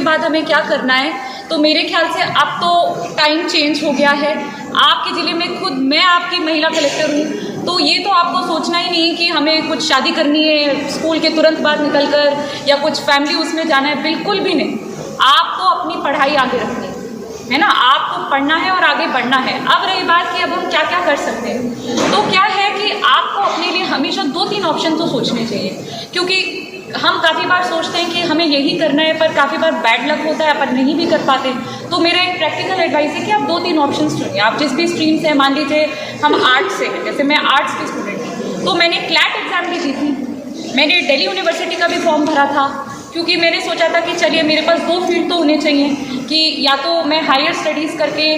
बाद हमें क्या करना है। तो मेरे ख्याल से अब तो टाइम चेंज हो गया है। आपके ज़िले में खुद मैं आपकी महिला कलेक्टर हूँ, तो ये तो आपको सोचना ही नहीं कि हमें कुछ शादी करनी है स्कूल के तुरंत बाद निकलकर, या कुछ फैमिली उसमें जाना है, बिल्कुल भी नहीं। आपको अपनी पढ़ाई आगे रखनी है ना, आपको पढ़ना है और आगे बढ़ना है। अब रही बात कि अब हम क्या क्या कर सकते हैं, तो क्या है कि आपको अपने लिए हमेशा 2-3 ऑप्शन तो सोचने चाहिए, क्योंकि हम काफ़ी बार सोचते हैं कि हमें यही करना है, पर काफ़ी बार बैड लक होता है, अपन नहीं भी कर पाते। तो मेरा एक प्रैक्टिकल एडवाइस है कि आप 2-3 ऑप्शंस चुनिए। आप जिस भी स्ट्रीम से, मान लीजिए हम आर्ट्स से हैं, जैसे मैं आर्ट्स की स्टूडेंट हूँ, तो मैंने क्लैट एग्ज़ाम भी दी थी, मैंने दिल्ली यूनिवर्सिटी का भी फॉर्म भरा था, क्योंकि मैंने सोचा था कि चलिए मेरे पास 2 फील्ड तो होने चाहिए, कि या तो मैं हायर स्टडीज़ करके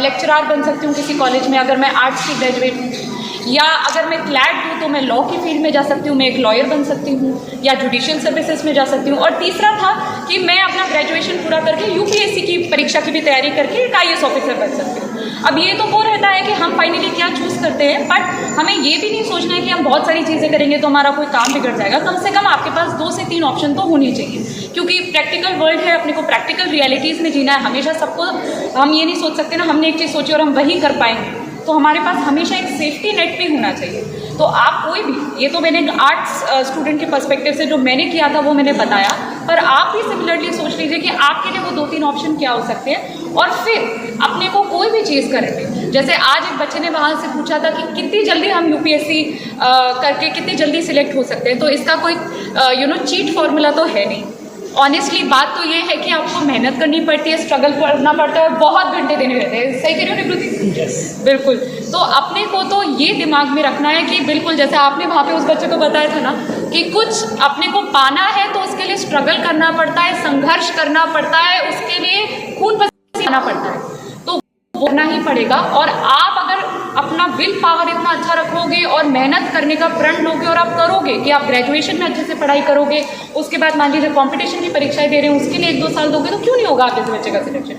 लेक्चरार बन सकती हूँ किसी कॉलेज में अगर मैं आर्ट्स की ग्रेजुएट हूँ, या अगर मैं क्लैट दूँ तो मैं लॉ की फील्ड में जा सकती हूँ, मैं एक लॉयर बन सकती हूँ, या जुडिशियल सर्विसेज में जा सकती हूँ। और तीसरा था कि मैं अपना ग्रेजुएशन पूरा करके यूपीएससी की परीक्षा की भी तैयारी करके एक आईएएस ऑफिसर बन सकती हूँ। अब ये तो वो रहता है कि हम फाइनली क्या चूज़ करते हैं, बट हमें ये भी नहीं सोचना है कि हम बहुत सारी चीज़ें करेंगे तो हमारा कोई काम बिगड़ जाएगा। कम से कम आपके पास 2 से 3 ऑप्शन तो होनी चाहिए, क्योंकि प्रैक्टिकल वर्ल्ड है, अपने को प्रैक्टिकल रियलिटीज़ में जीना है। हमेशा सबको हम ये नहीं सोच सकते ना हमने एक चीज़ सोची और हम वही कर पाएंगे, तो हमारे पास हमेशा एक सेफ्टी नेट भी होना चाहिए। तो आप कोई भी, ये तो मैंने आर्ट्स स्टूडेंट के पर्सपेक्टिव से जो मैंने किया था वो मैंने बताया, पर आप भी सिमिलरली सोच लीजिए कि आपके लिए वो 2-3 ऑप्शन क्या हो सकते हैं, और फिर अपने को कोई भी चीज़ करेंगे। जैसे आज एक बच्चे ने वहाँ से पूछा था कि कितनी जल्दी हम यूपीएससी करके कितनी जल्दी सिलेक्ट हो सकते हैं, तो इसका कोई चीट फॉर्मूला तो है नहीं। ऑनेस्टली बात तो ये है कि आपको मेहनत करनी पड़ती है, स्ट्रगल करना पड़ता है, बहुत घंटे देने रहते हैं। सही कह रहे हो निवृत्ति? Yes. बिल्कुल। तो अपने को तो ये दिमाग में रखना है कि बिल्कुल जैसे आपने वहाँ पे उस बच्चे को बताया था ना कि कुछ अपने को पाना है तो उसके लिए स्ट्रगल करना पड़ता है, संघर्ष करना पड़ता है, उसके लिए खून पसीना पड़ता है, तो करना ही पड़ेगा। और आप अगर अपना विल पावर इतना अच्छा रखोगे और मेहनत करने का प्रण लोगे और आप करोगे कि आप ग्रेजुएशन में अच्छे से पढ़ाई करोगे, उसके बाद मान लीजिए कंपटीशन की परीक्षाएं दे रहे हैं, उसके लिए 1-2 साल दोगे, तो क्यों नहीं होगा आपके बच्चे का सिलेक्शन।